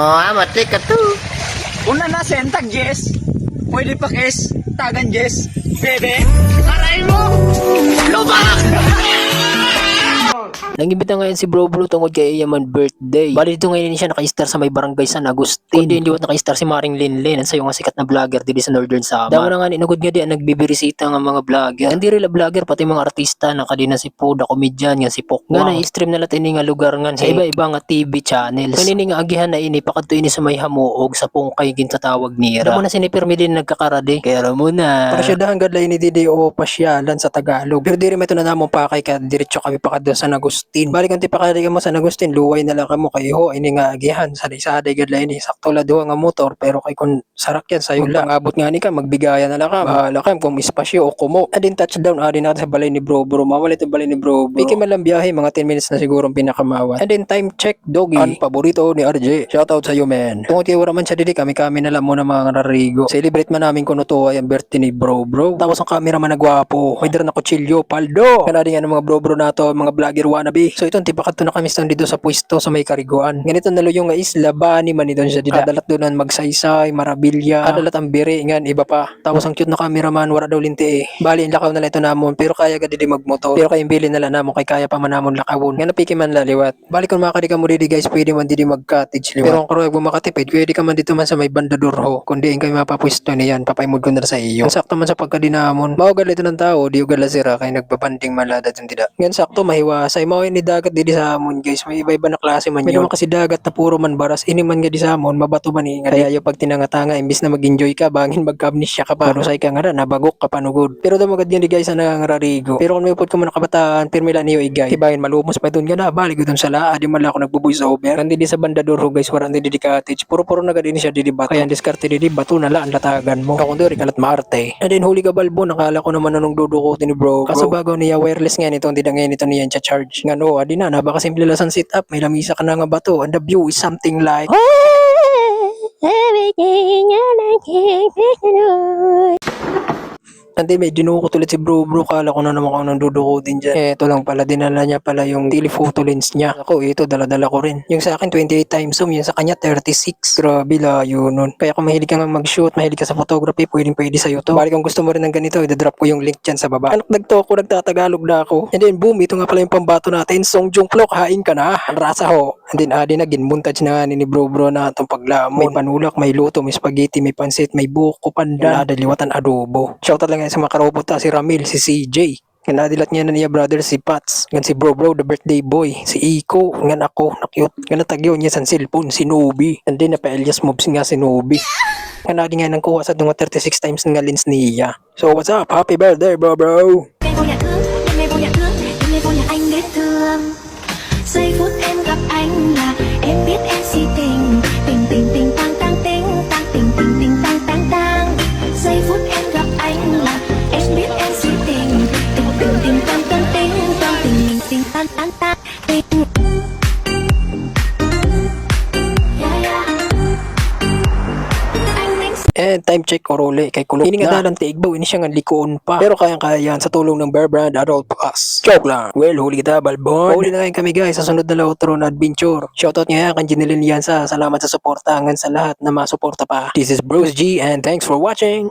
Oh, matlik ka to. Una na sentag, Jess. Pwede pa kes, tagan, Jess. Bebe, aray mo! Lubak! Nangimbita ngayon si Bro tungkol kay Yaman birthday. Bali dito ngayon siya naka-star sa may barangay San Agustin. Kundi hindi naka-star si Maring Linlin. Ang sayo nga sikat na vlogger dito sa Northern Samar. Damo na nga inugod nga di ang nagbibirisita ng mga vlogger. Hindi rin vlogger pati mga artista na kadina si Puda, comedian nga si Pokwa. Nga na-stream na latin nga lugar nga sa iba-iba nga TV channels. Kanini nga agihan na ini pakadto ini sa may hamuog sa pungkay gintatawag nira. Damo na sinipirmi din nagkakarade. Kaya mo na. Para siya dahan gadlay ni Didi o pasyalan sa Tagalog. Pero diri may ito na namong pakay ka diretso kami pakadto sa San Agustin. Balik ang tipakari ka mo sa San Agustin, luway na lang ka mo kayo ho. Ini nga agihan, saday-saday gadlay ni. Sakto la duha nga motor, pero kay kung sarak yan sa'yo lang. Abot nga ni ka, magbigaya na lang ka. Bahala ka kung espasyo o kumo. Adin touchdown, adin natin sa balay ni Bro. Mawala ito balay ni Bro. Piki man lang biyahe, mga 10 minutes na siguro ang pinakamawat. And then time check, doggy. Ang paborito ni RJ. Shoutout sa iyo, man. Kung tiwara man siya dili, kami na lang muna mga narigo. Celebrate man namin kuno to ay ang birthday ni Bro. Tapos ang camera man nagwapo. May dara na kutsilyo, paldo. Kanadi nga ng mga bro na to, mga vlogger wannabe. So ito, tipakadto na kami dito sa pwesto sa may Kariguan. Ganito na yung nga isla, bani man idon siya dito. Adalat doon magsaysay, marabilya. Adalat ang biri, nga iba pa. Tapos ang cute na cameraman, wala daw linti eh. Bali, lakaw na lang ito namon. Pero kaya ka di magmotor. Pero kayong bili na lang namon, kay kaya pa man namon lakawon. Nga napiki man laliwat. Bali kung makakadi ka mo didi guys, pwede man didi mag-cottage liwat. Pero kung karuyag mo makatipid, pwede ka man dito man sa may bandadurho. Kung diin kayo mapapwesto niyan, papaimod ko na sa iyo. Sakto man sa pagkadinamon. Maugal ito ng tao, di ugal sira kay nagbabanding malada dun tida. Ngan sakto mahiwasay mao ni dagat didi sa amon guys. May iba-iba na klase man yun. May naman kasi dagat na puro man baras. Ini man nga di sa amon, mabato man nga. Kaya yung pag tinanga-tanga, imbis na mag-enjoy ka, bangin mag-amnesia ka pa. Rusay ka nga na, nabagok ka panugod. Pero damagad yan di guys na nangararigo. Pero kung may upod ka man nakabataan, pirmila niyo igay. Ibangin malumos pa dun nga na, balik dun sa laa. Di man lang ako nagbo-voice over. Kandi di sa bandaduro guys, warang di cottage. Puro-puro na gadin siya di bato. Kaya ang diskarte di bato na lang latagan mo. Ako doon, kalat Marte. And then huli ka balbo, nakala ko naman anong duduko ni Bro. Kaso bago niya wireless nga nito, hindi na ngayon ito niyan charge. Nga no, adi na, baka simple lang sit up. May lamisa ka na nga bato. And the view is something like everything I like. Hindi, may dinukot ulit si Bro. Kala ko na naman kung anong dudukutin dyan. Ito lang pala, dinala niya pala yung telephoto lens niya. Ako, ito, dala-dala ko rin. Yung sa akin, 28 times zoom. Yung sa kanya, 36. Grabe, layo nun. Kaya kung mahilig ka nga mag-shoot, mahilig ka sa photography, pwede sa'yo to. Balik kung gusto mo rin ng ganito, i-drop ko yung link dyan sa baba. Anak nagtoko, nagtatagalog na ako. And then, boom, ito nga pala yung pambato natin. Song Jung Plok, hain ka na. Ang rasa ho. And then, adi na, ginmuntage na ni Bro na itong paglamon. May panulak, may luto, may spaghetti, may pansit, may buko, pandan, adaliwatan, adobo. Shoutout lang sa mga karobot si Ramil, si CJ. Nadilat niya na niya brother si Pats. Ngan si Bro, the birthday boy. Si Iko. Ngan ako, na-cute. Ngan natagyo niya sa cellphone, si Nobi. And then napa-Elias moves nga si Nobi. Ngan nadi nga nang kuha sa 36 times nga lens niya. So what's up? Happy birthday bro. Giây phút em gặp anh là em biết em si tình tình tình tình tang tang ting tang tình tình tình tang tang tang. Giây phút em gặp anh là em biết em si tình tình tình tình tang tang ting tang tình tình tình tang tang tang tình. And time check ko role kay kulog ini nga dalang tiigbaw ini siya nga likoon pa. Pero kayang-kaya yan sa tulong ng Bear Brand Adult Plus. Joke lang. Well, huli kita balbon. Huli na ngayon kami guys sa sunod na outro na adventure. Shoutout nga kan Jinilin yan sa salamat sa suporta hanggang sa lahat na masuporta pa. This is Bruce G and thanks for watching.